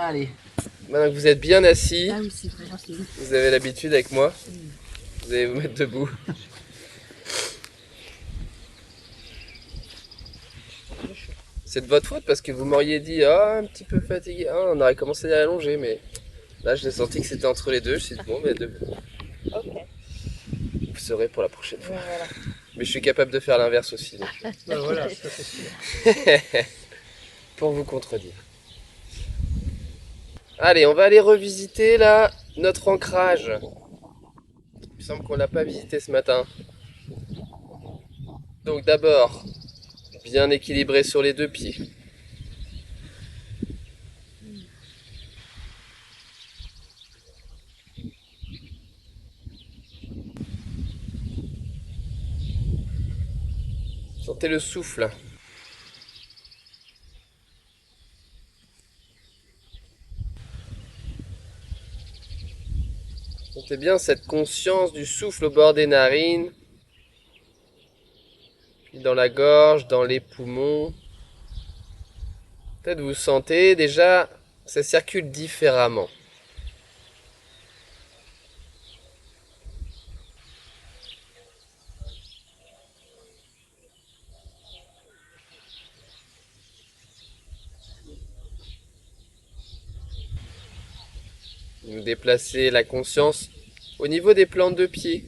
Allez. Maintenant que vous êtes bien assis, Ah oui, c'est très gentil. vous avez l'habitude avec moi, vous allez vous mettre debout. C'est de votre faute parce que vous m'auriez dit un petit peu fatigué, on aurait commencé à allonger, mais là j'ai senti que c'était entre les deux, je me suis dit bon, mais debout. Ok. Vous saurez pour la prochaine fois. Voilà. Mais je suis capable de faire l'inverse aussi, donc, Ben voilà, ça c'est sûr. pour vous contredire. Allez, on va aller revisiter là notre ancrage. Il me semble qu'on l'a pas visité ce matin. Donc d'abord, bien équilibré sur les deux pieds. Sentez le souffle. Sentez bien cette conscience du souffle au bord des narines, puis dans la gorge, dans les poumons. Peut-être vous sentez déjà, ça circule différemment. Vous déplacez la conscience au niveau des plantes de pied.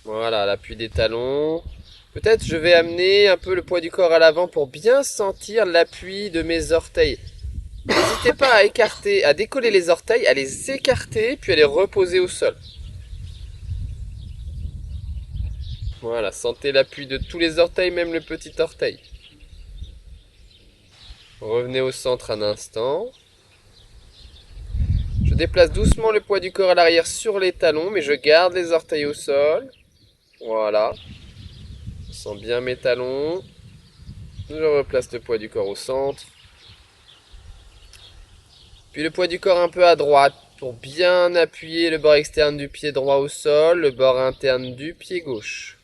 Voilà, l'appui des talons. Peut-être je vais amener un peu le poids du corps à l'avant pour bien sentir l'appui de mes orteils. N'hésitez pas à écarter, à décoller les orteils, à les écarter, puis à les reposer au sol. Voilà, sentez l'appui de tous les orteils, même le petit orteil. Revenez au centre un instant. Je déplace doucement le poids du corps à l'arrière sur les talons, mais je garde les orteils au sol. Voilà. Je sens bien mes talons. Je replace le poids du corps au centre. Puis le poids du corps un peu à droite pour bien appuyer le bord externe du pied droit au sol, le bord interne du pied gauche.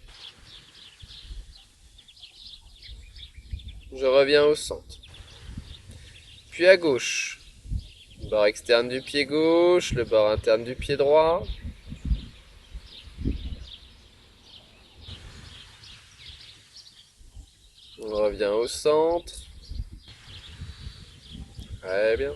Je reviens au centre. Puis à gauche. Le bord externe du pied gauche, le bord interne du pied droit. On revient au centre. Très bien.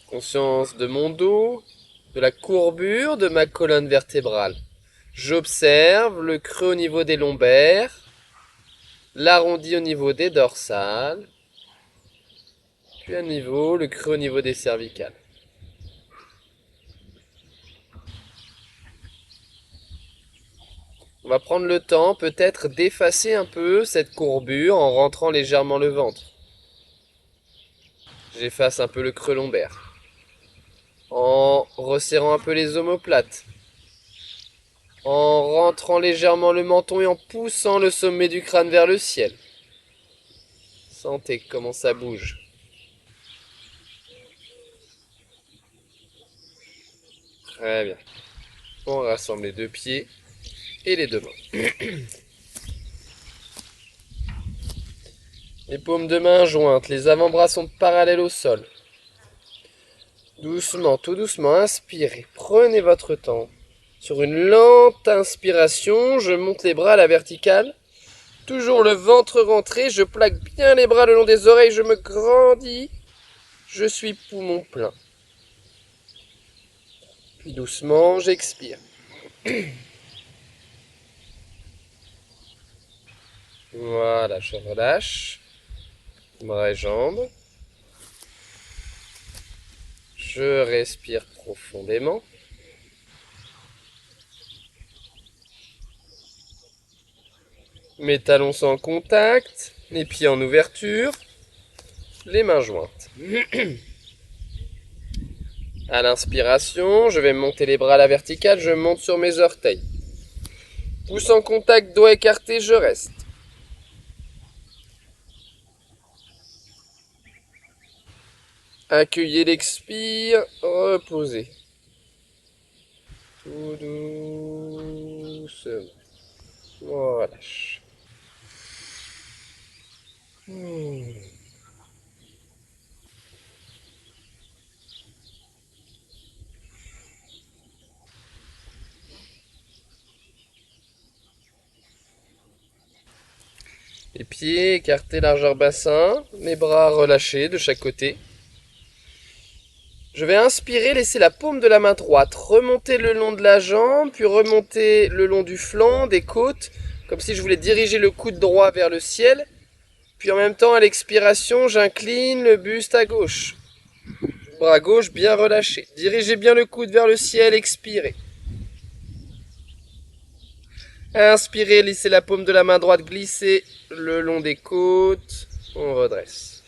Conscience de mon dos, de la courbure de ma colonne vertébrale. J'observe le creux au niveau des lombaires, l'arrondi au niveau des dorsales, puis à nouveau le creux au niveau des cervicales. On va prendre le temps peut-être d'effacer un peu cette courbure en rentrant légèrement le ventre. J'efface un peu le creux lombaire. En resserrant un peu les omoplates. En rentrant légèrement le menton et en poussant le sommet du crâne vers le ciel. Sentez comment ça bouge. Très bien. On rassemble les deux pieds et les deux mains. Les paumes de main jointes, les avant-bras sont parallèles au sol. Doucement, tout doucement, inspirez. Prenez votre temps. Sur une lente inspiration, je monte les bras à la verticale. Toujours le ventre rentré, je plaque bien les bras le long des oreilles, je me grandis. Je suis poumon plein. Puis doucement, j'expire. Voilà, je relâche. Bras et jambes. Je respire profondément. Mes talons sont en contact, les pieds en ouverture, les mains jointes. À l'inspiration, je vais monter les bras à la verticale, je monte sur mes orteils. Pouce en contact, doigts écartés, je reste. Accueillez l'expire, reposez. Tout doucement. On relâche. Les pieds écartés largeur bassin, mes bras relâchés de chaque côté. Je vais inspirer, laisser la paume de la main droite remonter le long de la jambe, puis remonter le long du flanc, des côtes, comme si je voulais diriger le coude droit vers le ciel. Puis en même temps, à l'expiration, j'incline le buste à gauche. Bras gauche bien relâché. Dirigez bien le coude vers le ciel, expirez. Inspirez, laissez la paume de la main droite glisser le long des côtes. On redresse.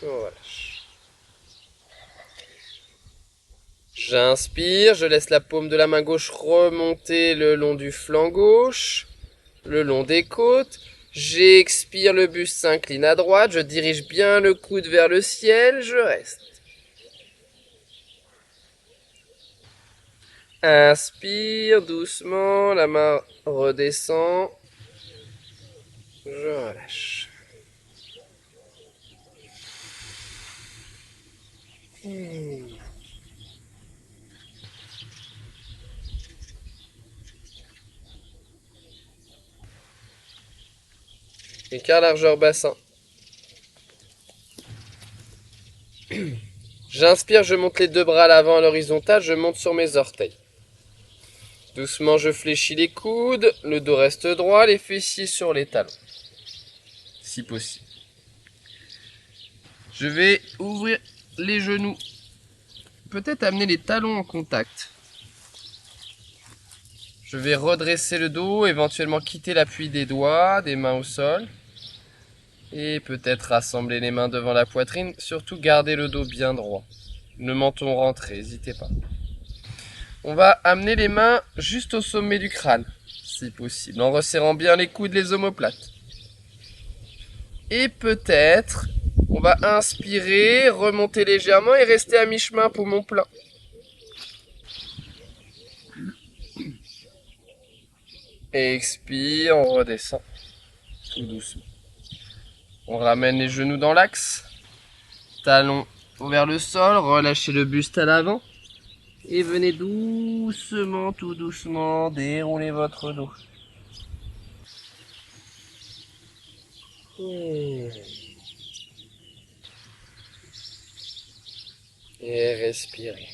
On relâche. J'inspire, je laisse la paume de la main gauche remonter le long du flanc gauche, le long des côtes. J'expire, le buste s'incline à droite, je dirige bien le coude vers le ciel, je reste. Inspire doucement, la main redescend. Je relâche. Écart largeur bassin. J'inspire, je monte les deux bras à l'avant à l'horizontale, je monte sur mes orteils. Doucement, je fléchis les coudes, le dos reste droit, les fessiers sur les talons, si possible. Je vais ouvrir les genoux, peut-être amener les talons en contact. Je vais redresser le dos, éventuellement quitter l'appui des doigts, des mains au sol. Et peut-être rassembler les mains devant la poitrine, surtout garder le dos bien droit. Le menton rentré, n'hésitez pas. On va amener les mains juste au sommet du crâne, si possible, en resserrant bien les coudes, les omoplates. Et peut-être, on va inspirer, remonter légèrement et rester à mi-chemin, poumon plein. Expire, on redescend, tout doucement. On ramène les genoux dans l'axe, talons vers le sol, relâchez le buste à l'avant. Et venez doucement, tout doucement, dérouler votre dos. Et respirez.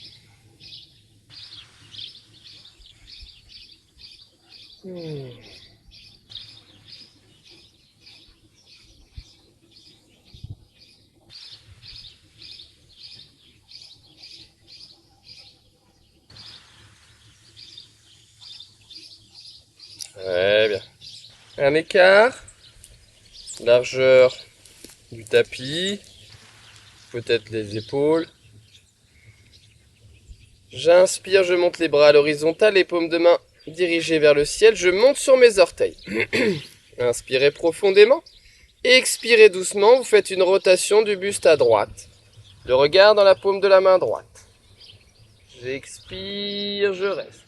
Très bien. Un écart, largeur du tapis, peut-être les épaules. J'inspire, je monte les bras à l'horizontale, les paumes de main dirigées vers le ciel, je monte sur mes orteils. Inspirez profondément. Expirez doucement, vous faites une rotation du buste à droite. Le regard dans la paume de la main droite. J'expire, je reste.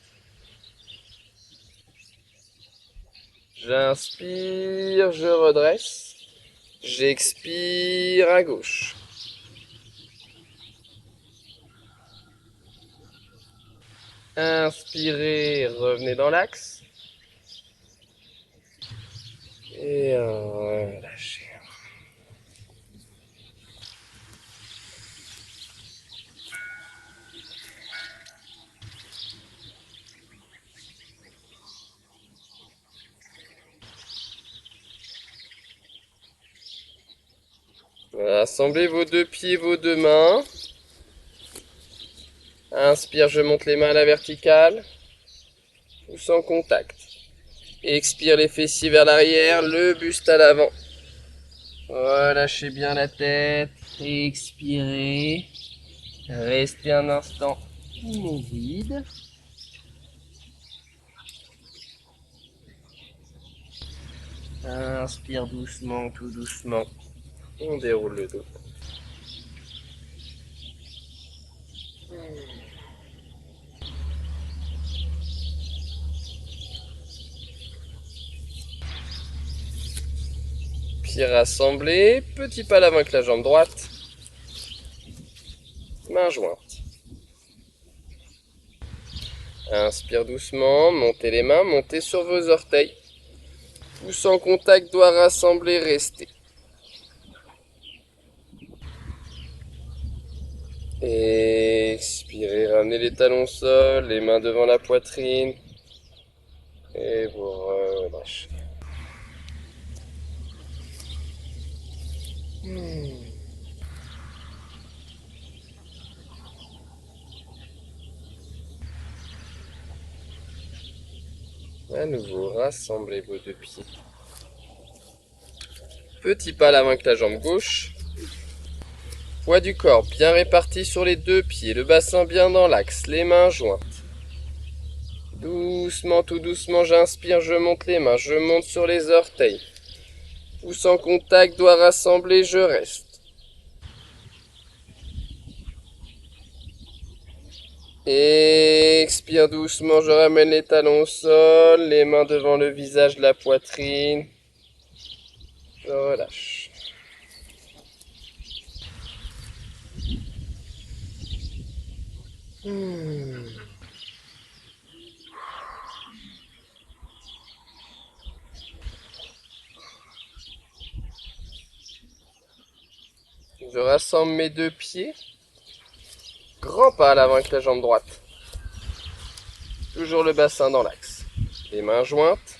J'inspire, je redresse. J'expire à gauche. Inspirez, revenez dans l'axe. Et relâchez. Assemblez vos deux pieds, vos deux mains. Inspire, je monte les mains à la verticale. Tous en contact. Expire les fessiers vers l'arrière, le buste à l'avant. Relâchez bien la tête. Expirez. Restez un instant immobile. Inspire doucement, tout doucement. On déroule le dos. Pieds rassemblés, petit pas à l'avant avec la jambe droite. Main jointe. Inspire doucement, montez les mains, montez sur vos orteils. Pouce en contact, doigts rassemblés, restez. Expirez, ramenez les talons au sol, les mains devant la poitrine. Et vous relâchez. À nouveau, rassemblez vos deux pieds. Petit pas à l'avant avec la jambe gauche. Poids du corps bien réparti sur les deux pieds. Le bassin bien dans l'axe. Les mains jointes. Doucement, tout doucement, j'inspire, je monte les mains. Je monte sur les orteils. Pouce en contact, doigts rassemblés, je reste. Expire doucement, je ramène les talons au sol. Les mains devant le visage, la poitrine. Je relâche. Je rassemble mes deux pieds. Grand pas à l'avant avec la jambe droite. Toujours le bassin dans l'axe. Les mains jointes.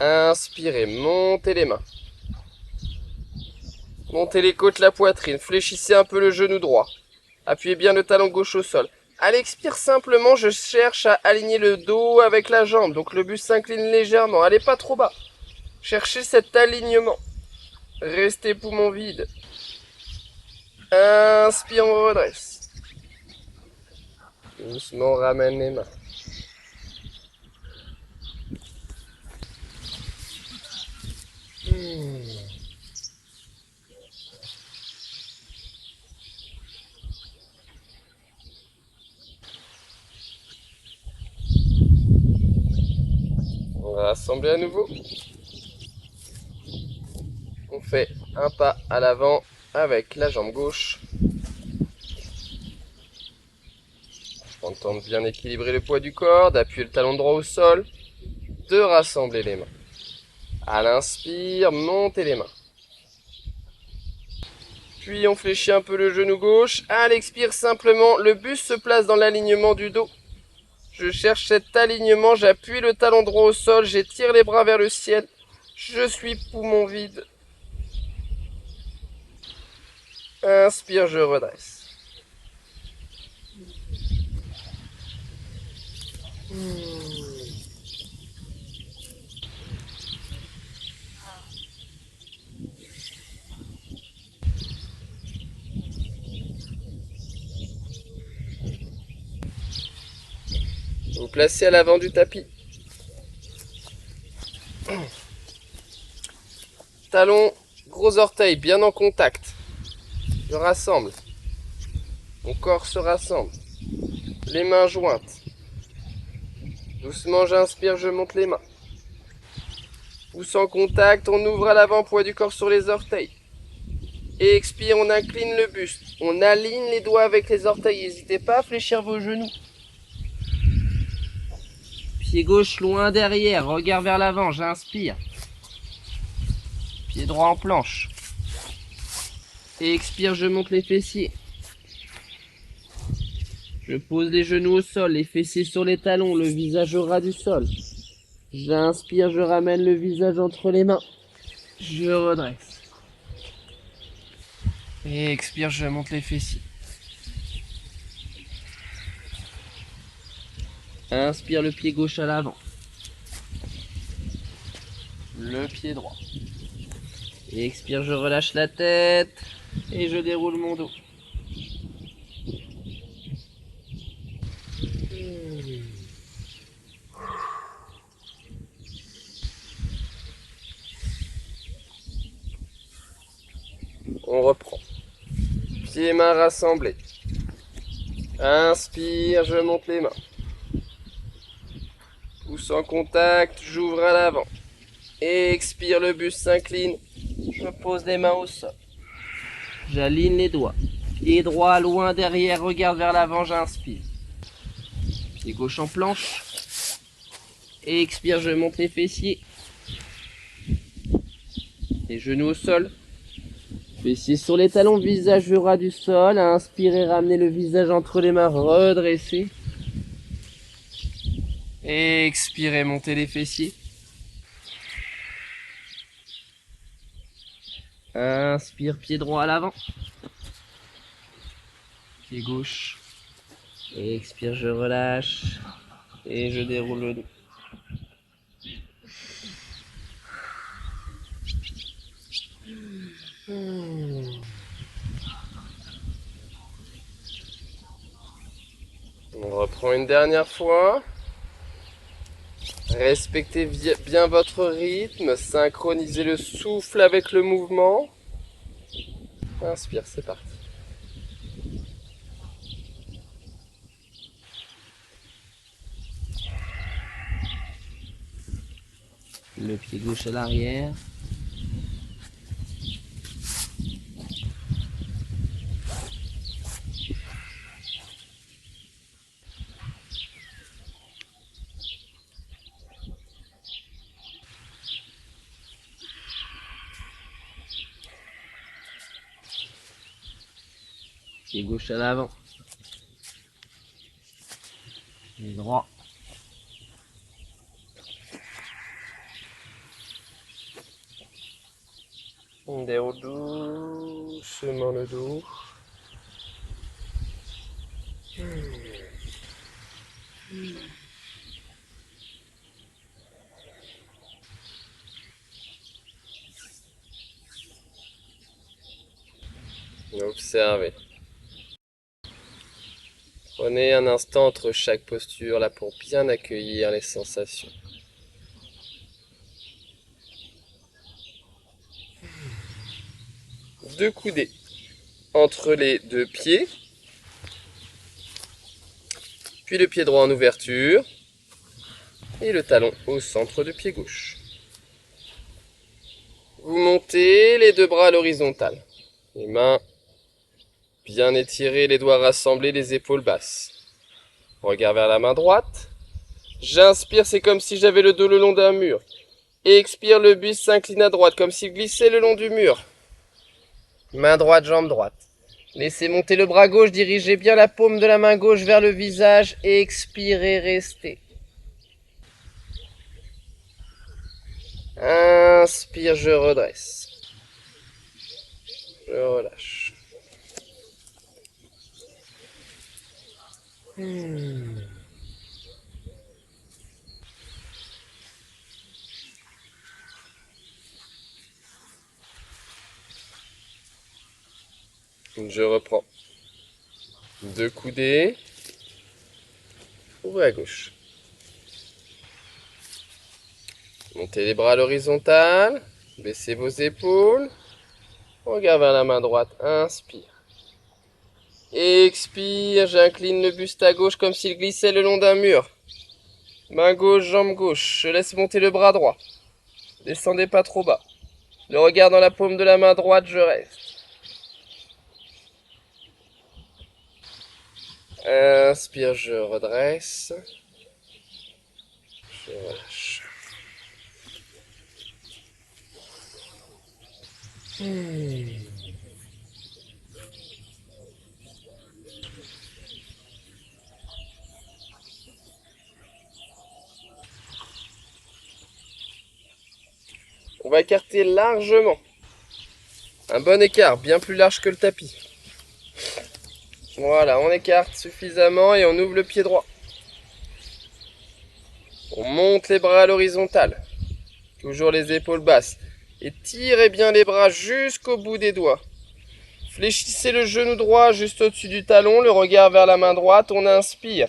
Inspirez, montez les mains. Montez les côtes, la poitrine. Fléchissez un peu le genou droit. Appuyez bien le talon gauche au sol. À l'expire, simplement, je cherche à aligner le dos avec la jambe. Donc le buste s'incline légèrement. Allez pas trop bas. Cherchez cet alignement. Restez poumon vide. Inspire, on redresse. Doucement, on ramène les mains. On va rassembler à nouveau. On fait un pas à l'avant avec la jambe gauche. On tente de bien équilibrer le poids du corps, d'appuyer le talon droit au sol, de rassembler les mains. À l'inspire, montez les mains. Puis on fléchit un peu le genou gauche. À l'expire, simplement, le buste se place dans l'alignement du dos. Je cherche cet alignement, j'appuie le talon droit au sol, j'étire les bras vers le ciel. Je suis poumon vide. Inspire, je redresse. Vous placez à l'avant du tapis. Talons, gros orteils bien en contact. Je rassemble. Mon corps se rassemble. Les mains jointes. Doucement, j'inspire, je monte les mains. Pouce en contact, on ouvre à l'avant, poids du corps sur les orteils. Et expire, on incline le buste. On aligne les doigts avec les orteils. N'hésitez pas à fléchir vos genoux. Pied gauche loin derrière, regard vers l'avant, j'inspire. Pied droit en planche. Et expire, je monte les fessiers. Je pose les genoux au sol, les fessiers sur les talons, le visage au ras du sol. J'inspire, je ramène le visage entre les mains. Je redresse. Et expire, je monte les fessiers. Inspire, le pied gauche à l'avant. Le pied droit. Et expire, je relâche la tête. Et je déroule mon dos. On reprend. Pieds et mains rassemblés. Inspire, je monte les mains. Pouce en contact, j'ouvre à l'avant. Expire, le buste s'incline. Je pose les mains au sol. J'aligne les doigts. Pied droit loin derrière, regarde vers l'avant, j'inspire. Pied gauche en planche. Expire, je monte les fessiers. Les genoux au sol. Fessiers sur les talons, visage au ras du sol. Inspirez, ramenez le visage entre les mains, redressez. Expirez, montez les fessiers. Inspire, pied droit à l'avant. Pied gauche. Expire, je relâche. Et je déroule le dos. On reprend une dernière fois. Respectez bien votre rythme, synchronisez le souffle avec le mouvement. Inspire, c'est parti. Le pied gauche à l'arrière. Pied gauche à l'avant. Pied droit. On déroule doucement le dos. Observez. Prenez un instant entre chaque posture là pour bien accueillir les sensations. Deux coudées entre les deux pieds. Puis le pied droit en ouverture. Et le talon au centre du pied gauche. Vous montez les deux bras à l'horizontale. Les mains bien étirées, les doigts rassemblés, les épaules basses. Regard vers la main droite. J'inspire, c'est comme si j'avais le dos le long d'un mur. Expire, le buste s'incline à droite, comme s'il glissait le long du mur. Main droite, jambe droite. Laissez monter le bras gauche, dirigez bien la paume de la main gauche vers le visage. Expirez, restez. Inspire, je redresse. Je relâche. Je reprends. Deux coudées. Ouvrez à gauche. Montez les bras à l'horizontale. Baissez vos épaules. Regard vers la main droite. Inspire. Expire, j'incline le buste à gauche comme s'il glissait le long d'un mur. Main gauche, jambe gauche. Je laisse monter le bras droit. Descendez pas trop bas. Le regard dans la paume de la main droite, je reste. Inspire, je redresse. Je relâche. On va écarter largement. Un bon écart, bien plus large que le tapis. Voilà, on écarte suffisamment et on ouvre le pied droit. On monte les bras à l'horizontale. Toujours les épaules basses. Et tirez bien les bras jusqu'au bout des doigts. Fléchissez le genou droit juste au-dessus du talon, le regard vers la main droite, on inspire.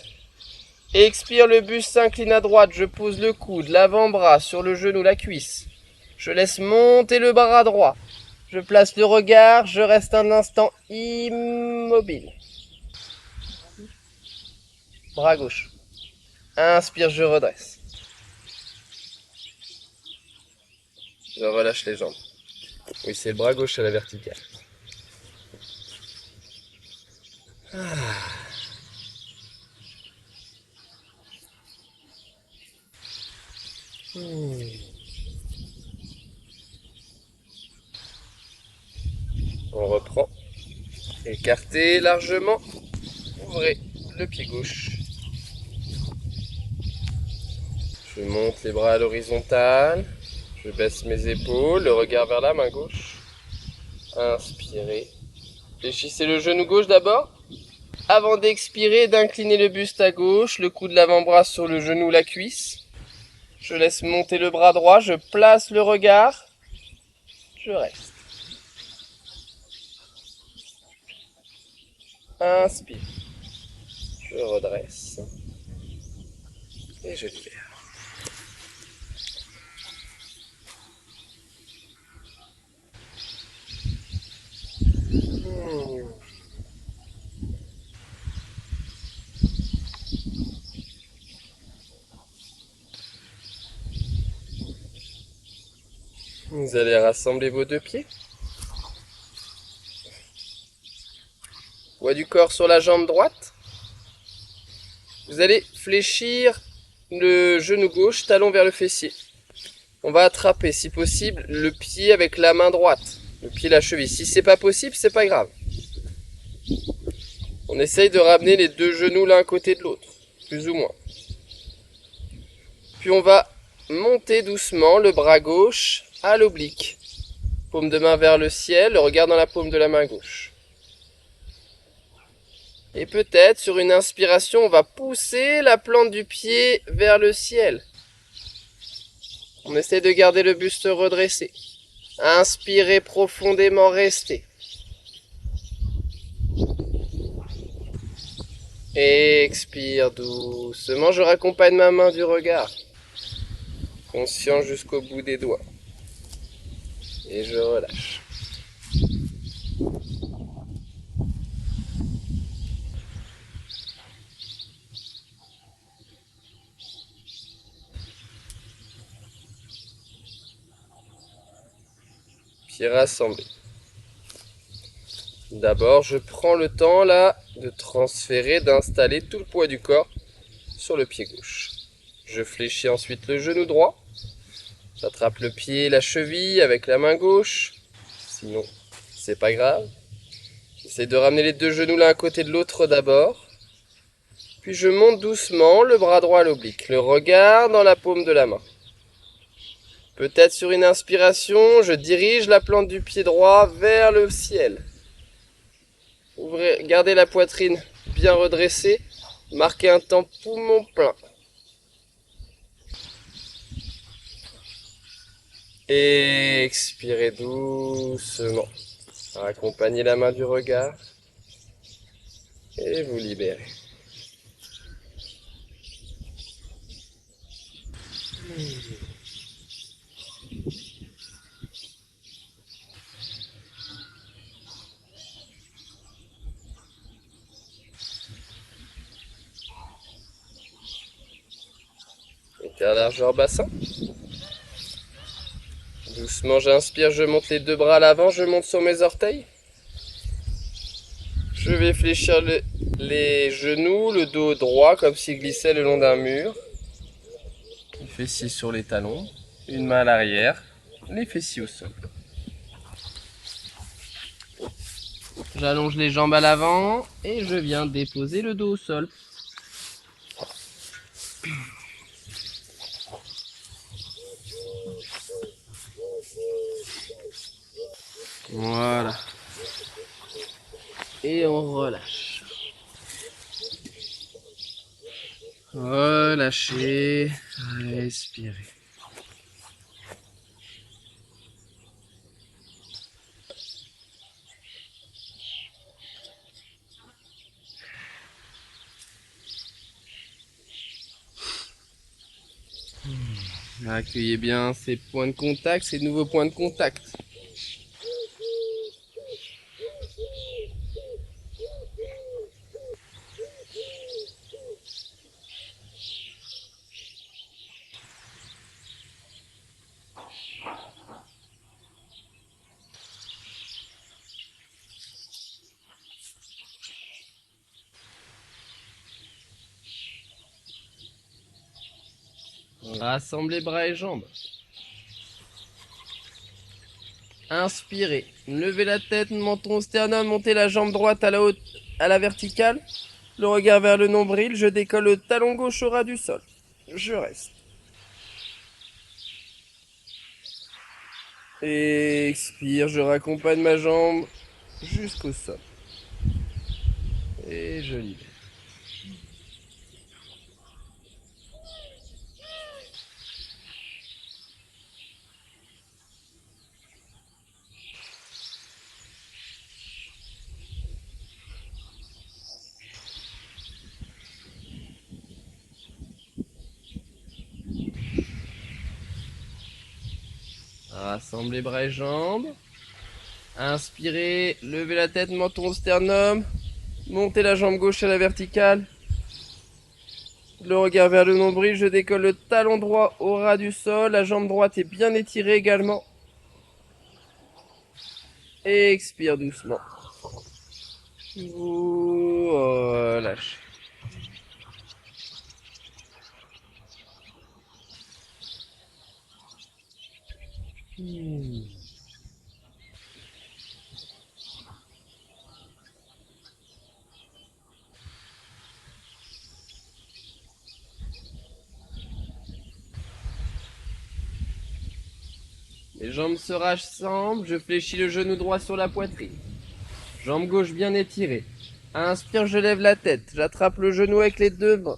Expire, le buste s'incline à droite, je pose le coude, l'avant-bras sur le genou, la cuisse. Je laisse monter le bras droit. Je place le regard, je reste un instant immobile. bras gauche. Inspire, je redresse. Je relâche les jambes. Oui, c'est le bras gauche à la verticale. On reprend. Écartez largement. Ouvrez le pied gauche. Je monte les bras à l'horizontale. Je baisse mes épaules, le regard vers la main gauche. Inspirez. Fléchissez le genou gauche d'abord. Avant d'expirer, d'incliner le buste à gauche, le coude de l'avant-bras sur le genou, la cuisse. Je laisse monter le bras droit, je place le regard. Je reste. Inspire. Je redresse. Et je libère. Vous allez rassembler vos deux pieds. Poids du corps sur la jambe droite. Vous allez fléchir le genou gauche, talon vers le fessier. On va attraper, si possible, le pied avec la main droite. Le pied, la cheville. Si c'est pas possible, c'est pas grave. On essaye de ramener les deux genoux l'un à côté de l'autre, plus ou moins. Puis on va monter doucement le bras gauche à l'oblique. Paume de main vers le ciel, le regard dans la paume de la main gauche. Et peut-être, sur une inspiration, on va pousser la plante du pied vers le ciel. On essaie de garder le buste redressé. Inspirez profondément, restez. Expire doucement, je raccompagne ma main du regard. Conscient jusqu'au bout des doigts. Et je relâche. Pieds rassemblés. D'abord, je prends le temps là de transférer, d'installer tout le poids du corps sur le pied gauche. Je fléchis ensuite le genou droit. J'attrape le pied, la cheville avec la main gauche. Sinon, c'est pas grave. J'essaie de ramener les deux genoux l'un à côté de l'autre d'abord. Puis je monte doucement le bras droit à l'oblique, le regard dans la paume de la main. Peut-être sur une inspiration, je dirige la plante du pied droit vers le ciel. Ouvrez, gardez la poitrine bien redressée. Marquez un temps poumon plein. Et expirez doucement. Accompagnez la main du regard. Et vous libérez. Écart largeur bassin. Doucement, j'inspire, je monte les deux bras à l'avant, je monte sur mes orteils. Je vais fléchir les genoux, le dos droit comme s'il glissait le long d'un mur. Les fessiers sur les talons, une main à l'arrière, les fessiers au sol. J'allonge les jambes à l'avant et je viens déposer le dos au sol. Voilà. Et on relâche. Relâchez, respirez. Accueillez bien ces points de contact, ces nouveaux points de contact. Rassemblez bras et jambes. Inspirez. Levez la tête, menton au sternum, montez la jambe droite à la verticale. Le regard vers le nombril, je décolle le talon gauche au ras du sol. Je reste. Expire, je raccompagne ma jambe jusqu'au sol. Et je libère. Rassemblez bras et jambes. Inspirez, levez la tête, menton au sternum. Montez la jambe gauche à la verticale. Le regard vers le nombril, je décolle le talon droit au ras du sol. La jambe droite est bien étirée également. Et expire doucement. Vous relâchez. Les jambes se rassemblent, je fléchis le genou droit sur la poitrine. Jambe gauche bien étirée. Inspire, je lève la tête, j'attrape le genou avec les deux mains.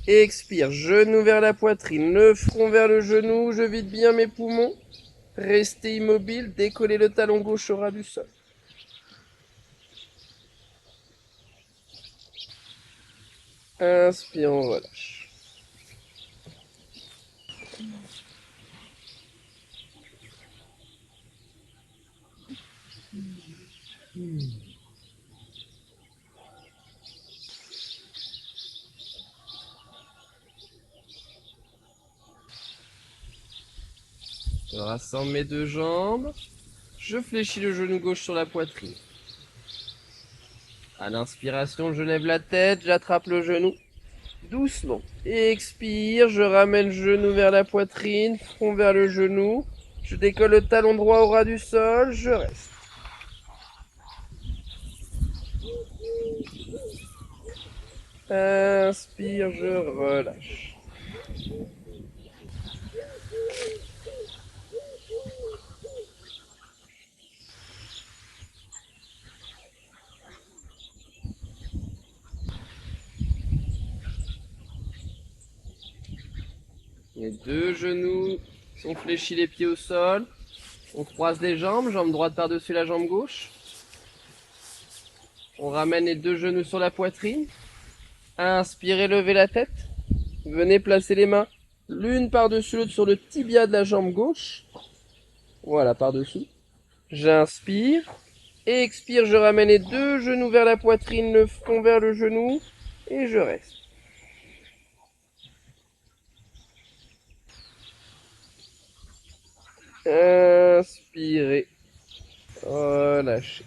Expire, genou vers la poitrine, le front vers le genou, je vide bien mes poumons. Restez immobile, décollez le talon gauche au ras du sol. Inspire, on relâche. Je rassemble mes deux jambes. Je fléchis le genou gauche sur la poitrine. À l'inspiration, je lève la tête, j'attrape le genou. Doucement. Expire, je ramène le genou vers la poitrine, front vers le genou. Je décolle le talon droit au ras du sol, je reste. Inspire, je relâche. Les deux genoux sont fléchis, les pieds au sol. On croise les jambes, jambe droite par-dessus la jambe gauche. On ramène les deux genoux sur la poitrine. Inspirez, levez la tête. Venez placer les mains l'une par-dessus l'autre sur le tibia de la jambe gauche. Voilà, par-dessous. J'inspire. Expire, je ramène les deux genoux vers la poitrine, le front vers le genou. Et je reste. Inspirez. Relâchez.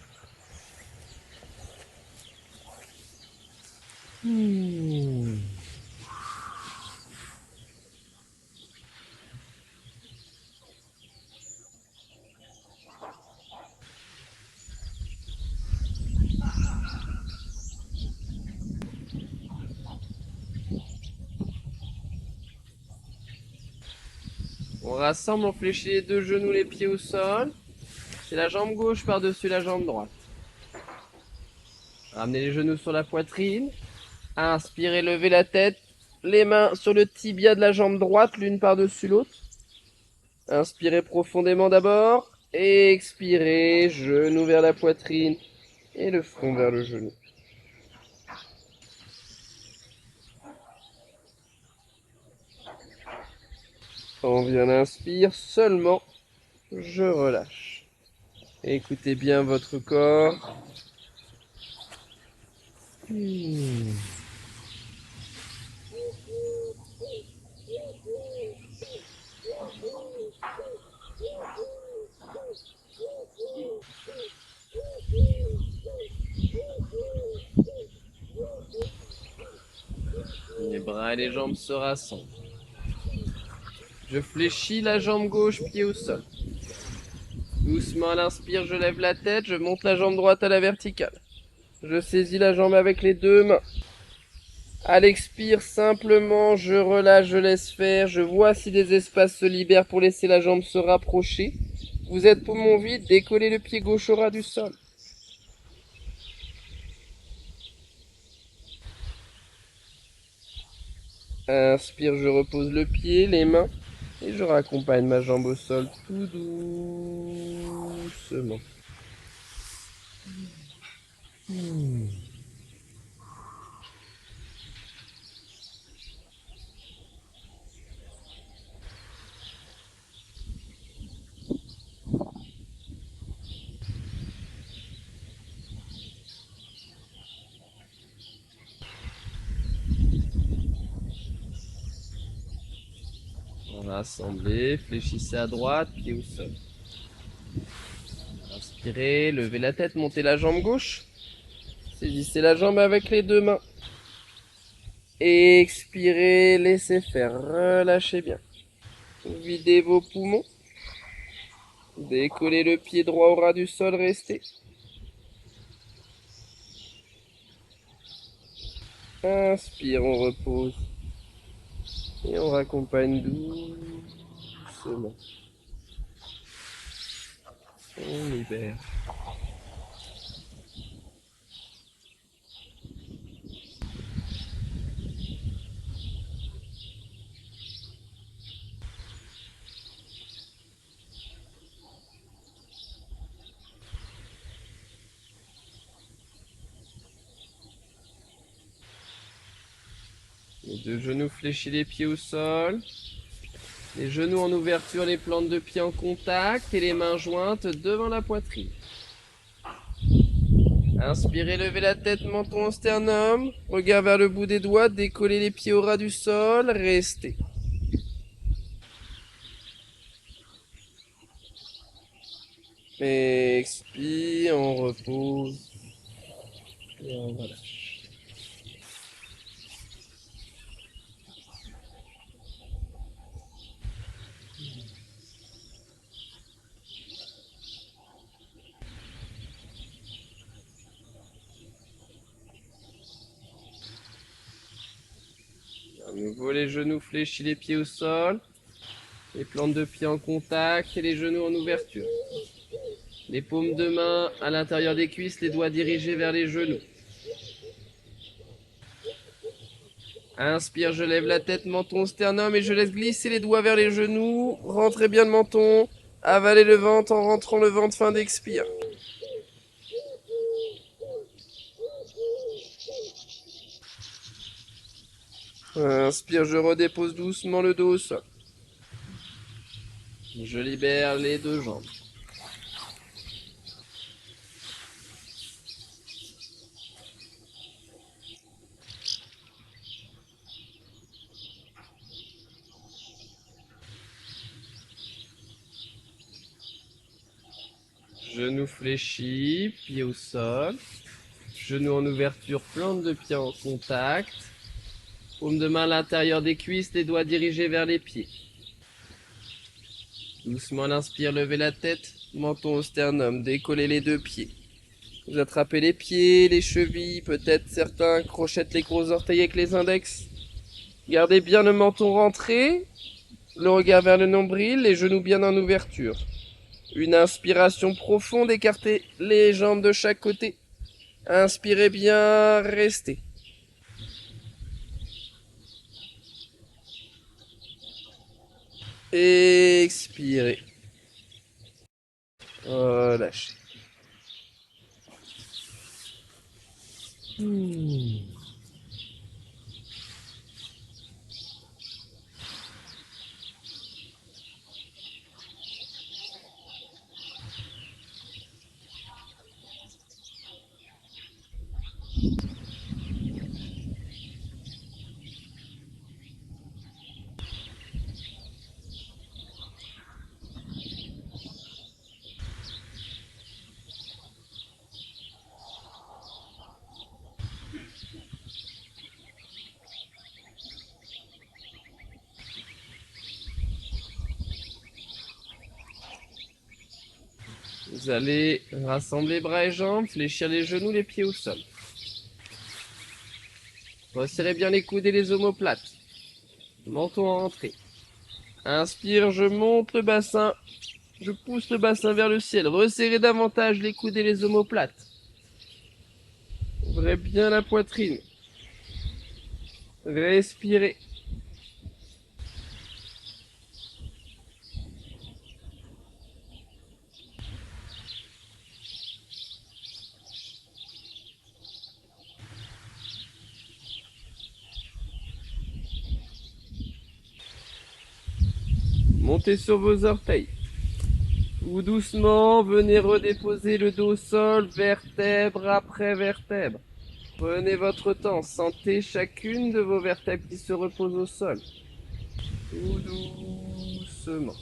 On rassemble, on fléchit les deux genoux, les pieds au sol. C'est la jambe gauche par-dessus la jambe droite. Ramenez les genoux sur la poitrine. Inspirez, levez la tête. Les mains sur le tibia de la jambe droite, l'une par-dessus l'autre. Inspirez profondément d'abord. Expirez, genou vers la poitrine et le front vers le genou. On vient d'inspire, seulement je relâche. Écoutez bien votre corps. Les bras et les jambes se rassemblent. Je fléchis la jambe gauche, pied au sol. Doucement à l'inspire, je lève la tête, je monte la jambe droite à la verticale. Je saisis la jambe avec les deux mains. À l'expire, simplement, je relâche, je laisse faire. Je vois si des espaces se libèrent pour laisser la jambe se rapprocher. Vous êtes poumon vide, décollez le pied gauche au ras du sol. Inspire, je repose le pied, les mains, et je raccompagne ma jambe au sol tout doucement. Rassemblez, fléchissez à droite, pied au sol. Inspirez, levez la tête, montez la jambe gauche. Saisissez la jambe avec les deux mains. Expirez, laissez faire, relâchez bien. Videz vos poumons. Décollez le pied droit au ras du sol, restez. Inspire, on repose. Et on raccompagne doucement. On libère. Les deux genoux fléchis, les pieds au sol. Les genoux en ouverture, les plantes de pied en contact et les mains jointes devant la poitrine. Inspirez, levez la tête, menton au sternum. Regard vers le bout des doigts, décollez les pieds au ras du sol, restez. Expire, on repose. Et on relâche. À nouveau les genoux fléchis, les pieds au sol. Les plantes de pied en contact et les genoux en ouverture. Les paumes de main à l'intérieur des cuisses, les doigts dirigés vers les genoux. Inspire, je lève la tête, menton, sternum et je laisse glisser les doigts vers les genoux. Rentrez bien le menton. Avalez le ventre en rentrant le ventre, fin d'expire. Inspire, je redépose doucement le dos au sol. Je libère les deux jambes. Genoux fléchis, pieds au sol. Genoux en ouverture, plante de pied en contact. Paume de main à l'intérieur des cuisses, les doigts dirigés vers les pieds. Doucement à l'inspire, levez la tête, menton au sternum, décollez les deux pieds. Vous attrapez les pieds, les chevilles, peut-être certains crochettent les gros orteils avec les index. Gardez bien le menton rentré, le regard vers le nombril, les genoux bien en ouverture. Une inspiration profonde, écartez les jambes de chaque côté. Inspirez bien, restez. Expirez. Relâchez. Vous allez rassembler bras et jambes, fléchir les genoux, les pieds au sol. Resserrez bien les coudes et les omoplates. Menton en entrée. Inspire, je monte le bassin. Je pousse le bassin vers le ciel. Resserrez davantage les coudes et les omoplates. Ouvrez bien la poitrine. Respirez. Montez sur vos orteils. Ou doucement, venez redéposer le dos au sol, vertèbre après vertèbre. Prenez votre temps, sentez chacune de vos vertèbres qui se reposent au sol. Tout doucement.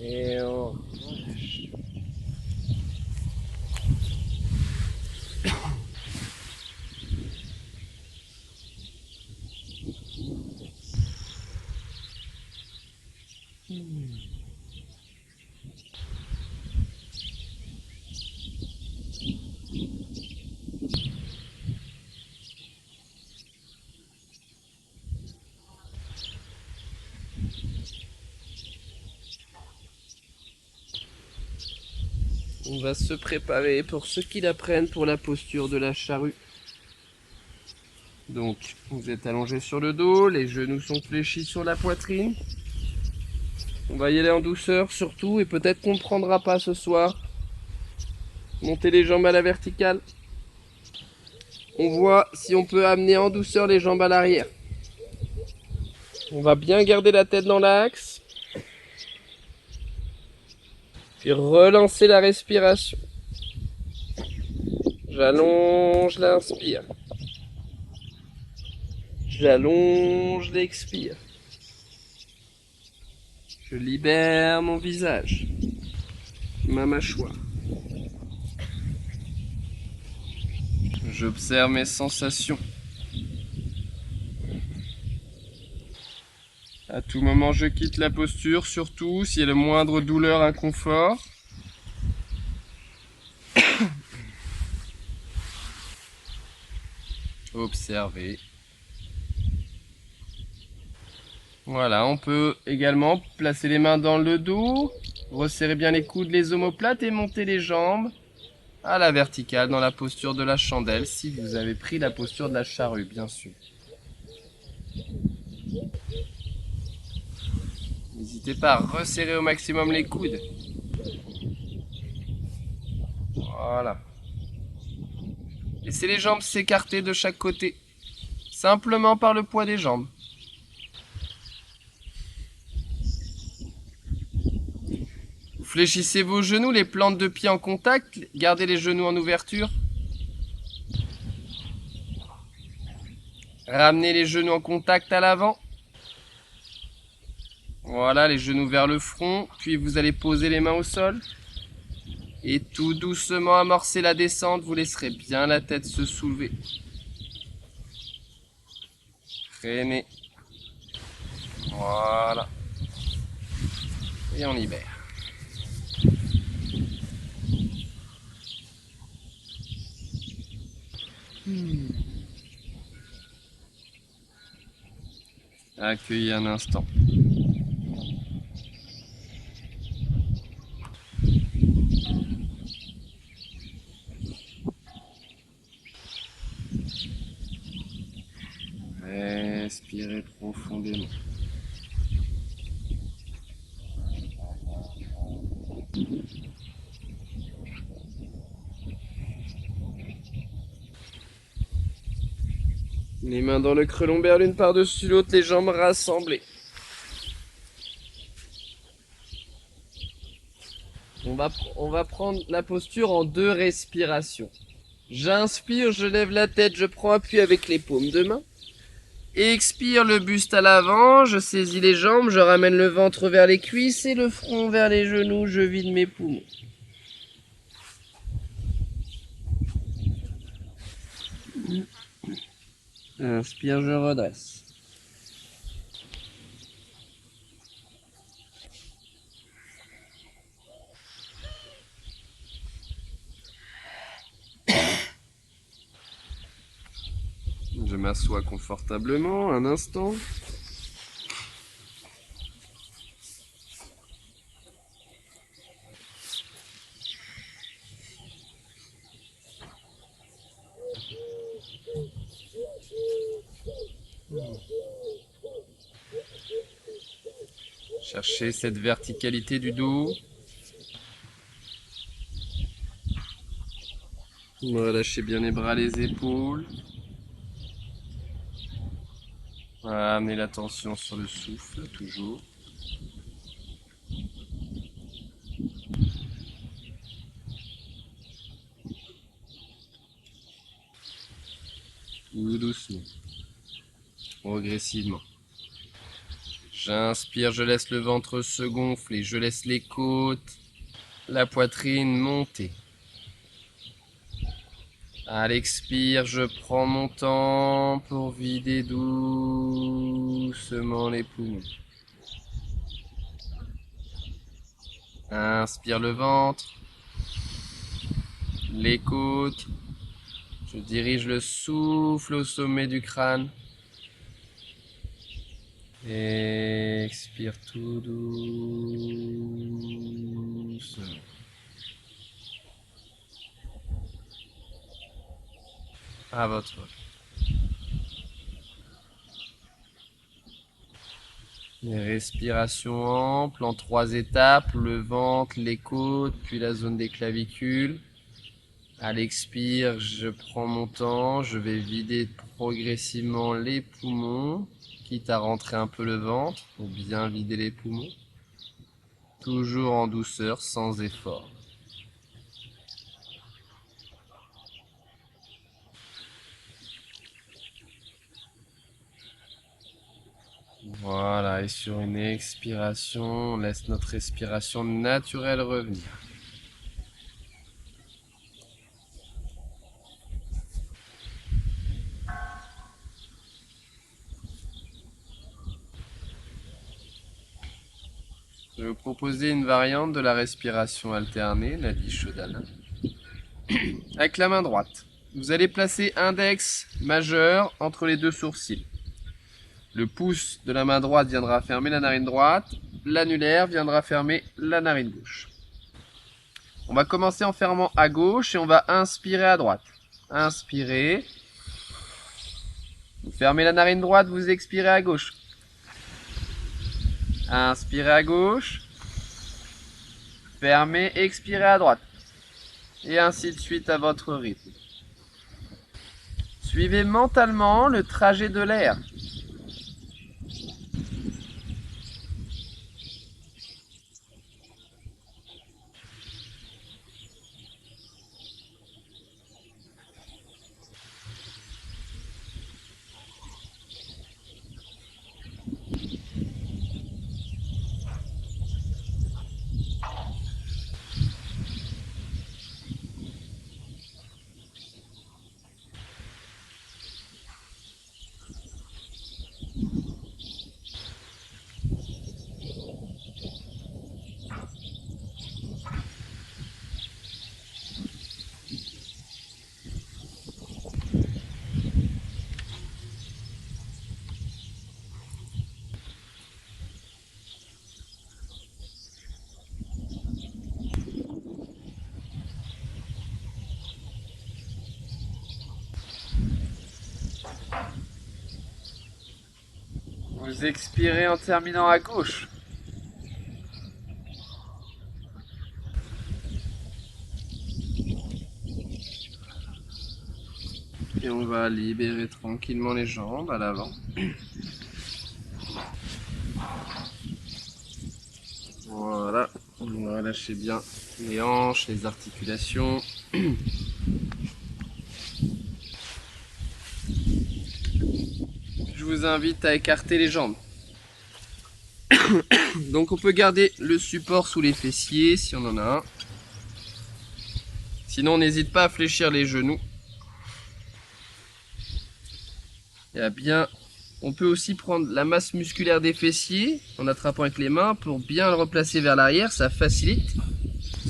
Et on relâche. On va se préparer pour ceux qui l'apprennent pour la posture de la charrue. Donc, vous êtes allongé sur le dos, les genoux sont fléchis sur la poitrine. On va y aller en douceur surtout, et peut-être qu'on ne prendra pas ce soir. Montez les jambes à la verticale. On voit si on peut amener en douceur les jambes à l'arrière. On va bien garder la tête dans l'axe. Puis relancer la respiration. J'allonge l'inspire. J'allonge l'expire. Je libère mon visage, ma mâchoire. J'observe mes sensations. À tout moment, je quitte la posture, surtout s'il y a le moindre douleur, inconfort. Observez. Voilà, on peut également placer les mains dans le dos, resserrer bien les coudes, les omoplates et monter les jambes à la verticale dans la posture de la chandelle, si vous avez pris la posture de la charrue, bien sûr. N'hésitez pas à resserrer au maximum les coudes. Voilà. Laissez les jambes s'écarter de chaque côté, simplement par le poids des jambes. Fléchissez vos genoux, les plantes de pied en contact, gardez les genoux en ouverture. Ramenez les genoux en contact à l'avant. Voilà, les genoux vers le front, puis vous allez poser les mains au sol. Et tout doucement amorcer la descente, vous laisserez bien la tête se soulever. Freinez. Voilà. Et on libère. Accueillez un instant. Respirez profondément. Les mains dans le creux lombaire l'une par-dessus l'autre, les jambes rassemblées. On va prendre la posture en 2 respirations. J'inspire, je lève la tête, je prends appui avec les paumes de main. Expire, le buste à l'avant, je saisis les jambes, je ramène le ventre vers les cuisses et le front vers les genoux, je vide mes poumons. Inspire, je redresse. m'assois confortablement un instant. Cherchez cette verticalité du dos. Relâchez bien les bras, les épaules. Amenez l'attention sur le souffle, toujours. Tout doucement. Progressivement. J'inspire, je laisse le ventre se gonfler, je laisse les côtes, la poitrine monter. À l'expire, je prends mon temps pour vider doucement les poumons. Inspire le ventre, les côtes. Je dirige le souffle au sommet du crâne. Expire tout doucement. À votre rythme. Respiration ample en 3 étapes, le ventre, les côtes, puis la zone des clavicules. À l'expire, je prends mon temps, je vais vider progressivement les poumons, quitte à rentrer un peu le ventre pour bien vider les poumons. Toujours en douceur, sans effort. Voilà, et sur une expiration, on laisse notre respiration naturelle revenir. Je vais vous proposer une variante de la respiration alternée, la Shodhana. Avec la main droite, vous allez placer index majeur entre les deux sourcils. Le pouce de la main droite viendra fermer la narine droite, l'annulaire viendra fermer la narine gauche. On va commencer en fermant à gauche et on va inspirer à droite. Inspirez. Vous fermez la narine droite, vous expirez à gauche. Inspirez à gauche. Fermez, expirez à droite. Et ainsi de suite à votre rythme. Suivez mentalement le trajet de l'air. Vous expirez en terminant à gauche. Et on va libérer tranquillement les jambes à l'avant. Voilà, on va relâcher bien les hanches, les articulations. Je vous invite à écarter les jambes. Donc on peut garder le support sous les fessiers si on en a un. Sinon, n'hésite pas à fléchir les genoux. Et à bien, on peut aussi prendre la masse musculaire des fessiers en attrapant avec les mains pour bien le replacer vers l'arrière. Ça facilite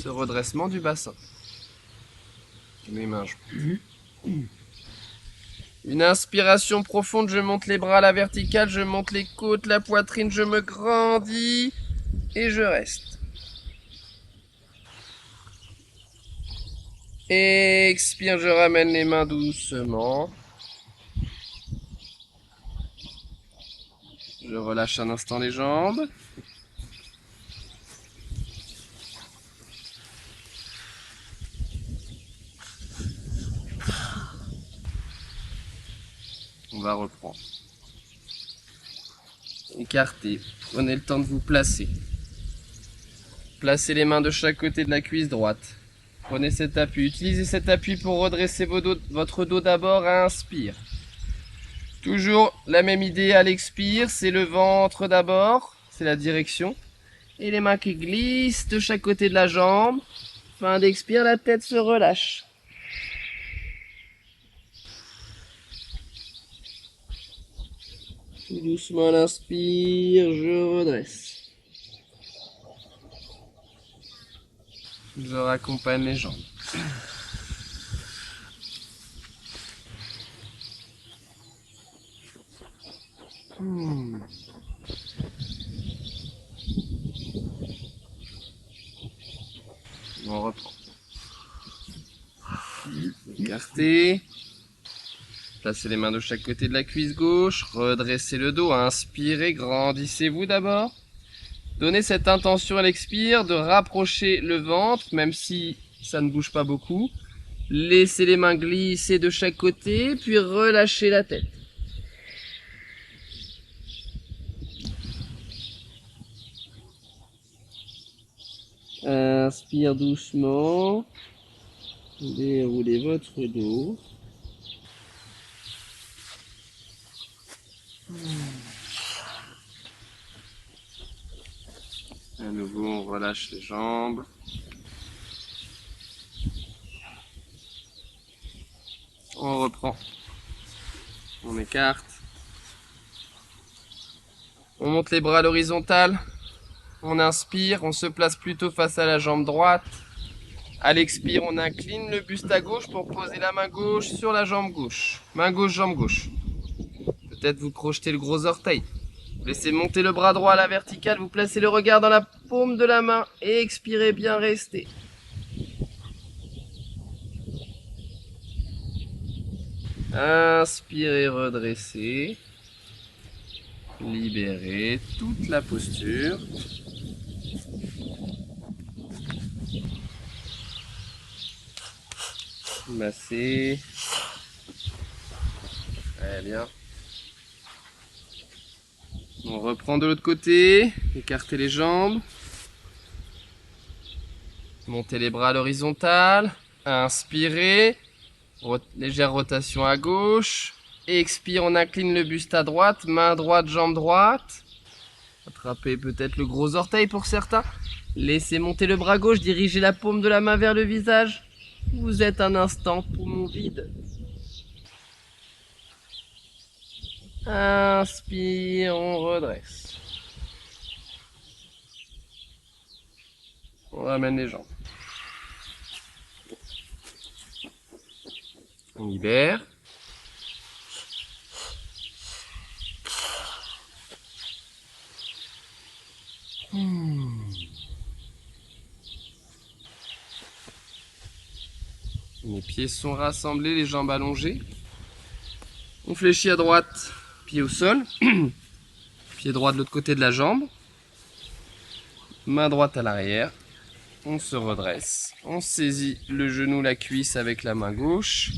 ce redressement du bassin. Mes mains, Une inspiration profonde, je monte les bras à la verticale, je monte les côtes, la poitrine, je me grandis et je reste. Expire, je ramène les mains doucement. Je relâche un instant les jambes. On va reprendre. Écartez. Prenez le temps de vous placer. Placez les mains de chaque côté de la cuisse droite. Prenez cet appui. Utilisez cet appui pour redresser votre dos d'abord. Inspire. Toujours la même idée à l'expire. C'est le ventre d'abord. C'est la direction. Et les mains qui glissent de chaque côté de la jambe. Fin d'expire, la tête se relâche. Tout doucement à l'inspire, je redresse. Je raccompagne les jambes. On reprend. Écartez. Placez les mains de chaque côté de la cuisse gauche. Redressez le dos. Inspirez. Grandissez-vous d'abord. Donnez cette intention à l'expire de rapprocher le ventre, même si ça ne bouge pas beaucoup. Laissez les mains glisser de chaque côté, puis relâchez la tête. Inspire doucement. Déroulez votre dos. À nouveau, on relâche les jambes. On reprend. On écarte. On monte les bras à l'horizontale. On inspire, on se place plutôt face à la jambe droite. À l'expire, on incline le buste à gauche pour poser la main gauche sur la jambe gauche. Main gauche, jambe gauche. Peut-être vous crochetez le gros orteil. Vous laissez monter le bras droit à la verticale, vous placez le regard dans la paume de la main et expirez bien, restez. Inspirez, redressez. Libérez toute la posture. Massez. Très bien. On reprend de l'autre côté. Écartez les jambes. Montez les bras à l'horizontale. Inspirez. Légère rotation à gauche. Expire, on incline le buste à droite. Main droite, jambe droite. Attrapez peut-être le gros orteil pour certains. Laissez monter le bras gauche. Dirigez la paume de la main vers le visage. Vous êtes un instant poumon vide. Inspire, on redresse. On ramène les jambes. On libère. Les pieds sont rassemblés, les jambes allongées. On fléchit à droite, pied au sol. Pied droit de l'autre côté de la jambe. Main droite à l'arrière. On se redresse. On saisit le genou, la cuisse avec la main gauche.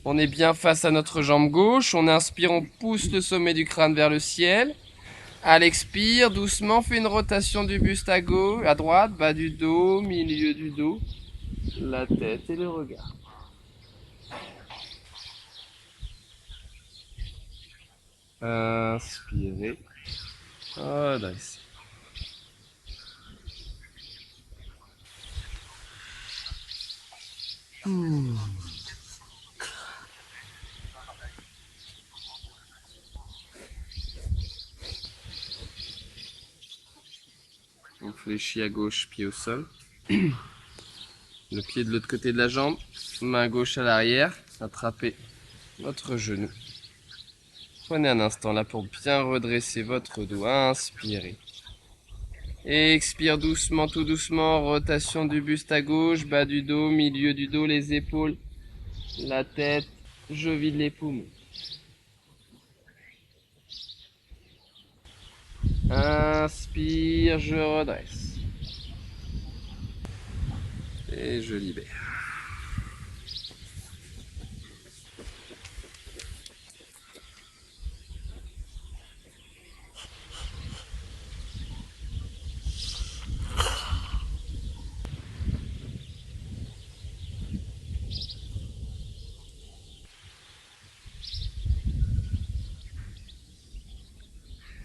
On est bien face à notre jambe gauche. On inspire, on pousse le sommet du crâne vers le ciel. À l'expire, doucement, fait une rotation du buste à gauche, à droite, bas du dos, milieu du dos, la tête et le regard. Inspirez. Redressez. On fléchit à gauche, pied au sol. Le pied de l'autre côté de la jambe. Main gauche à l'arrière. Attrapez votre genou. Prenez un instant là pour bien redresser votre dos. Inspirez. Expire doucement, tout doucement. Rotation du buste à gauche, bas du dos, milieu du dos, les épaules, la tête. Je vide les poumons. Inspire, je redresse. Et je libère.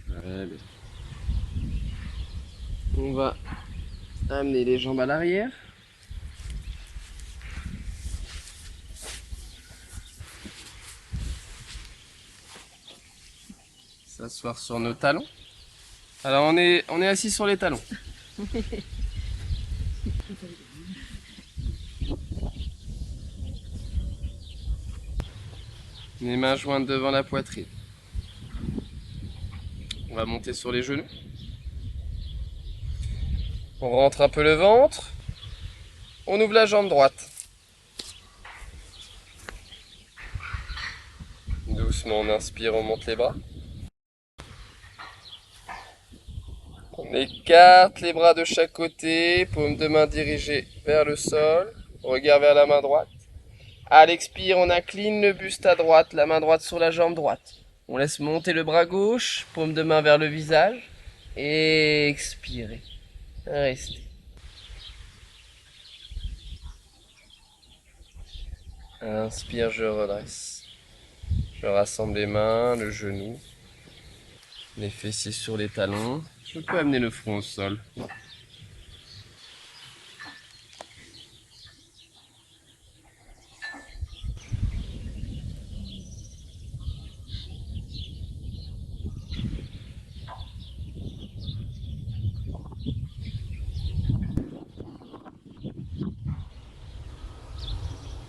Très bien. On va amener les jambes à l'arrière. S'asseoir sur nos talons. Alors on est assis sur les talons. Les mains jointes devant la poitrine. On va monter sur les genoux. On rentre un peu le ventre. On ouvre la jambe droite. Doucement on inspire, on monte les bras. On écarte les bras de chaque côté, paume de main dirigée vers le sol, regard vers la main droite. À l'expire, on incline le buste à droite, la main droite sur la jambe droite. On laisse monter le bras gauche, paume de main vers le visage. Et expirez. Restez. Inspire, je redresse. Je rassemble les mains, le genou, les fessiers sur les talons. Je peux amener le front au sol.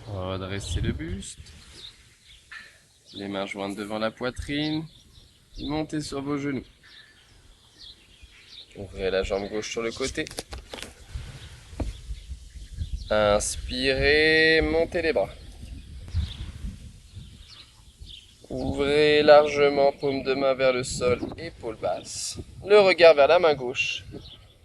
Redressez le buste. Les mains jointes devant la poitrine. Montez sur vos genoux. Ouvrez la jambe gauche sur le côté. Inspirez, montez les bras. Ouvrez largement, paume de main vers le sol, épaules basses. Le regard vers la main gauche.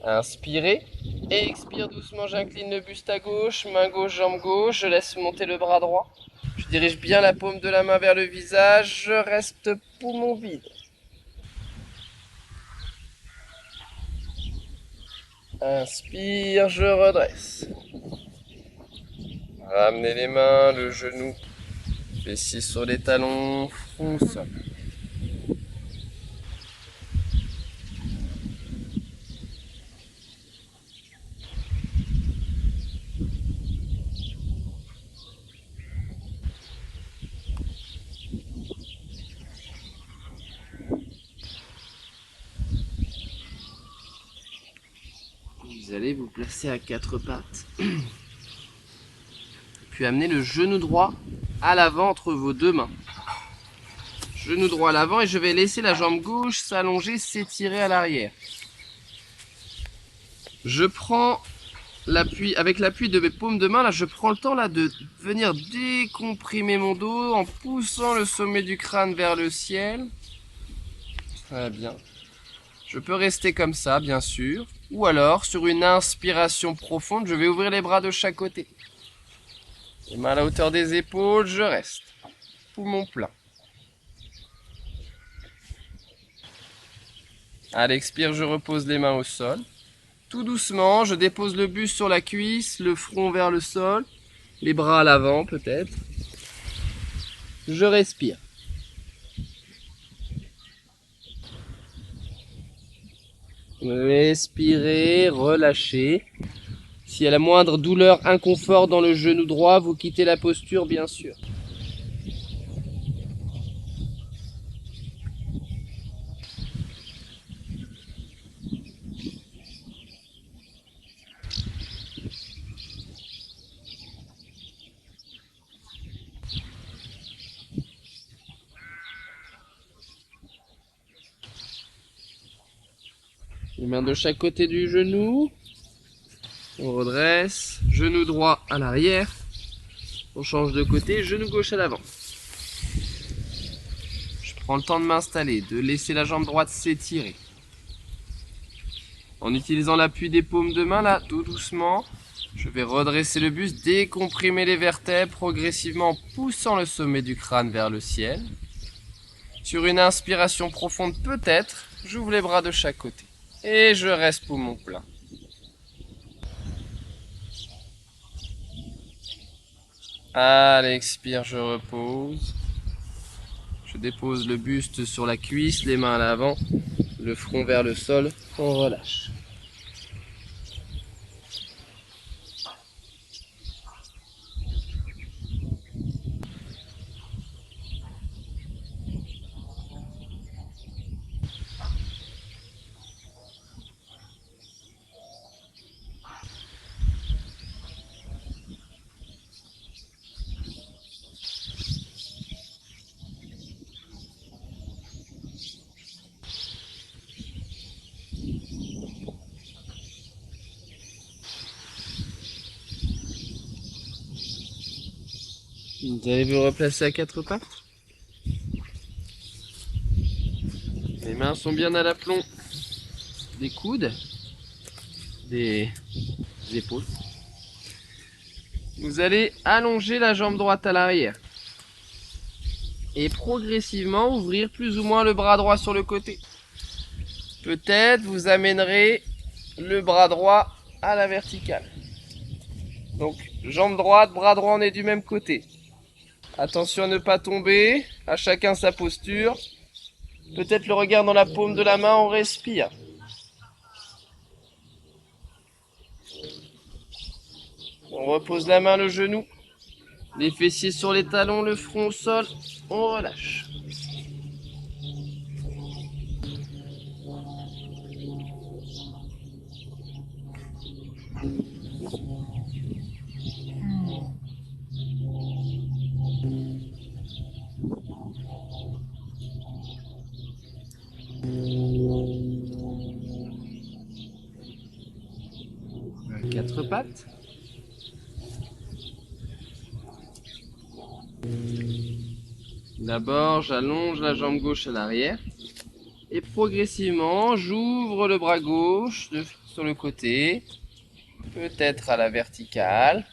Inspirez. Expire doucement, j'incline le buste à gauche, main gauche, jambe gauche. Je laisse monter le bras droit. Je dirige bien la paume de la main vers le visage. Je reste poumon vide. Inspire, je redresse. Ramenez les mains, le genou, fessiers sur les talons, front au sol. Vous allez vous placer à quatre pattes. Puis amener le genou droit à l'avant entre vos deux mains. Genou droit à l'avant et je vais laisser la jambe gauche s'allonger, s'étirer à l'arrière. Je prends l'appui, avec l'appui de mes paumes de main, là je prends le temps là de venir décomprimer mon dos en poussant le sommet du crâne vers le ciel. Très bien. Je peux rester comme ça, bien sûr. Ou alors, sur une inspiration profonde, je vais ouvrir les bras de chaque côté. Les mains à la hauteur des épaules, je reste. Poumon plein. À l'expire, je repose les mains au sol. Tout doucement, je dépose le buste sur la cuisse, le front vers le sol, les bras à l'avant peut-être. Je respire. Respirez, relâchez. S'il y a la moindre douleur, inconfort dans le genou droit, vous quittez la posture, bien sûr. Les mains de chaque côté du genou. On redresse. Genou droit à l'arrière. On change de côté. Genou gauche à l'avant. Je prends le temps de m'installer, de laisser la jambe droite s'étirer. En utilisant l'appui des paumes de main, là, tout doucement, je vais redresser le buste, décomprimer les vertèbres progressivement en poussant le sommet du crâne vers le ciel. Sur une inspiration profonde peut-être, j'ouvre les bras de chaque côté. Et je reste poumon plein. À l'expire, je repose. Je dépose le buste sur la cuisse, les mains à l'avant, le front vers le sol, on relâche. Vous allez vous replacer à quatre pattes. Les mains sont bien à l'aplomb des coudes, des épaules. Vous allez allonger la jambe droite à l'arrière. Et progressivement ouvrir plus ou moins le bras droit sur le côté. Peut-être vous amènerez le bras droit à la verticale. Donc jambe droite, bras droit, on est du même côté. Attention à ne pas tomber, à chacun sa posture. Peut-être le regard dans la paume de la main, on respire. On repose la main, le genou. Les fessiers sur les talons, le front au sol. On relâche. Quatre pattes. D'abord, j'allonge la jambe gauche à l'arrière. Et progressivement, j'ouvre le bras gauche sur le côté. Peut-être à la verticale.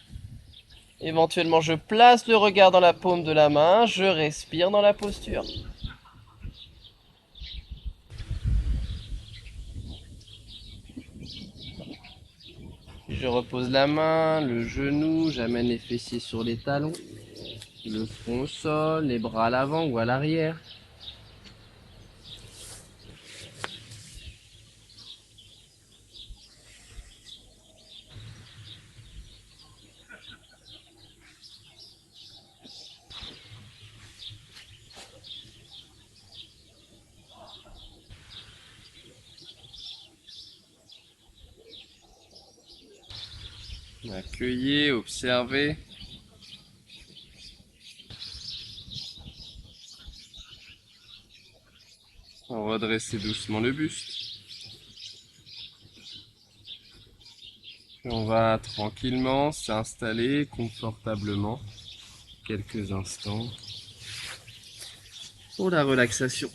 Éventuellement, je place le regard dans la paume de la main. Je respire dans la posture. Je repose la main, le genou, j'amène les fessiers sur les talons. Le front au sol, les bras à l'avant ou à l'arrière. Accueillez, observez. Redressez doucement le buste. Puis on va tranquillement s'installer confortablement quelques instants pour la relaxation.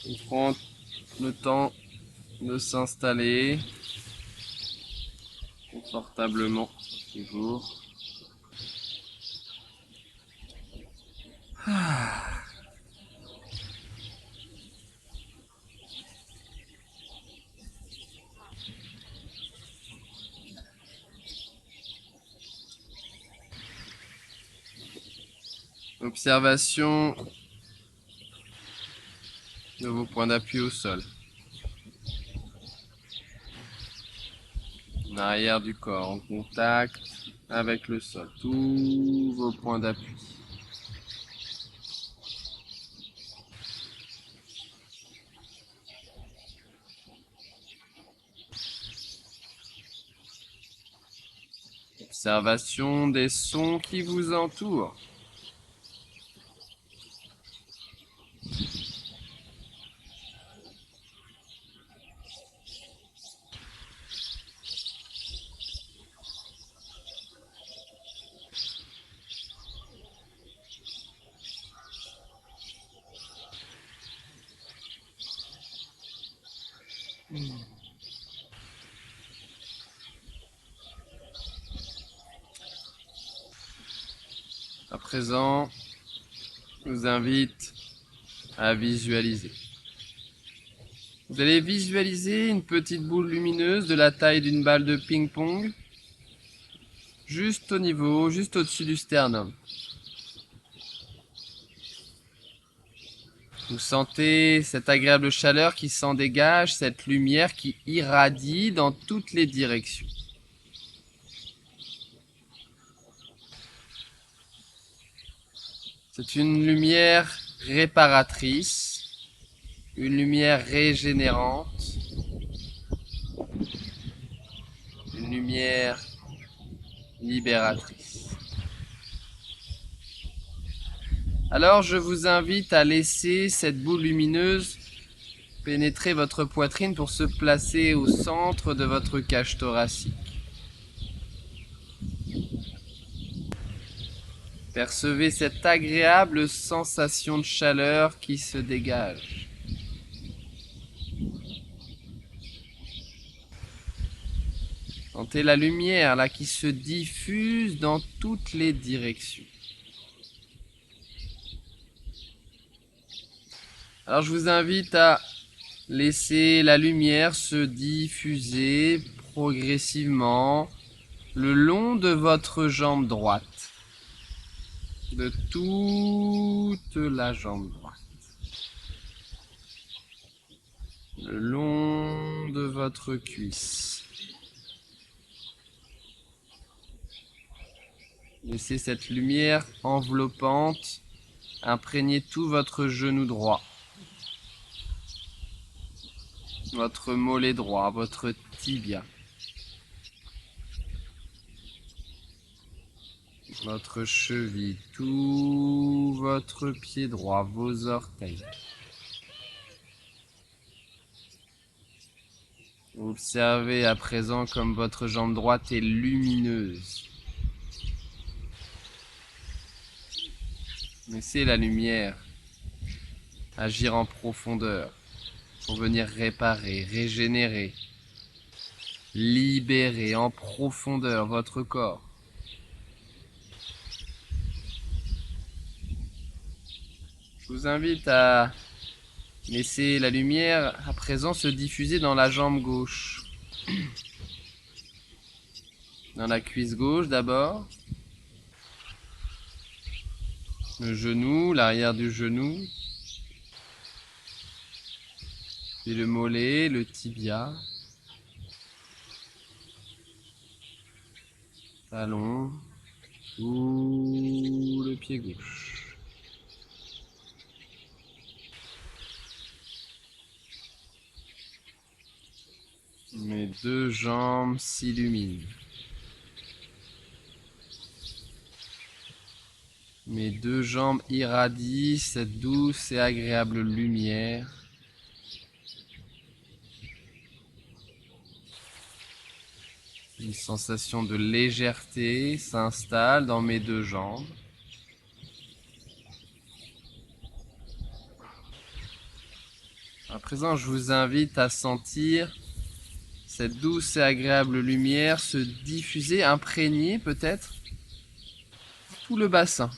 On prend le temps de s'installer confortablement, toujours. Observation de vos points d'appui au sol. L'arrière du corps en contact avec le sol. Tous vos points d'appui. Observation des sons qui vous entourent. À présent, je vous invite à visualiser. Vous allez visualiser une petite boule lumineuse de la taille d'une balle de ping-pong, juste au-dessus du sternum. Vous sentez cette agréable chaleur qui s'en dégage, cette lumière qui irradie dans toutes les directions. C'est une lumière réparatrice, une lumière régénérante, une lumière libératrice. Alors je vous invite à laisser cette boule lumineuse pénétrer votre poitrine pour se placer au centre de votre cage thoracique. Percevez cette agréable sensation de chaleur qui se dégage. Sentez la lumière là qui se diffuse dans toutes les directions. Alors je vous invite à laisser la lumière se diffuser progressivement le long de votre jambe droite, de toute la jambe droite, le long de votre cuisse. Laissez cette lumière enveloppante imprégner tout votre genou droit, votre mollet droit, votre tibia, votre cheville, tout votre pied droit, vos orteils. Observez à présent comme votre jambe droite est lumineuse. Laissez la lumière agir en profondeur pour venir réparer, régénérer, libérer en profondeur votre corps. Je vous invite à laisser la lumière à présent se diffuser dans la jambe gauche. Dans la cuisse gauche d'abord. Le genou, l'arrière du genou. Puis le mollet, le tibia. Talon. Tout le pied gauche. Mes deux jambes s'illuminent. Mes deux jambes irradient cette douce et agréable lumière. Une sensation de légèreté s'installe dans mes deux jambes. À présent, je vous invite à sentir cette douce et agréable lumière se diffuser, imprégner peut-être tout le bassin.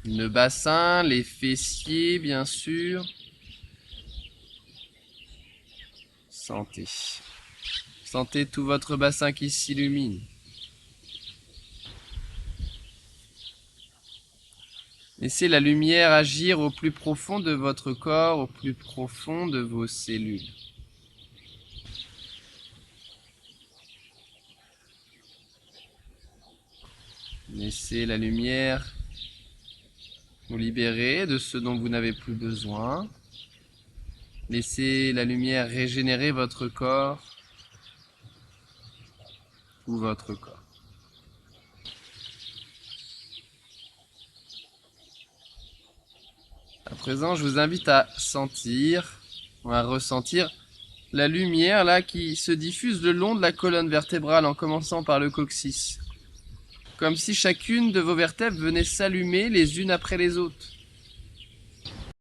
Le bassin, les fessiers bien sûr. Sentez. Sentez tout votre bassin qui s'illumine. Laissez la lumière agir au plus profond de votre corps, au plus profond de vos cellules. Laissez la lumière vous libérer de ce dont vous n'avez plus besoin. Laissez la lumière régénérer votre corps. tout votre corps. À présent, je vous invite à sentir ou à ressentir la lumière là qui se diffuse le long de la colonne vertébrale en commençant par le coccyx. Comme si chacune de vos vertèbres venait s'allumer les unes après les autres.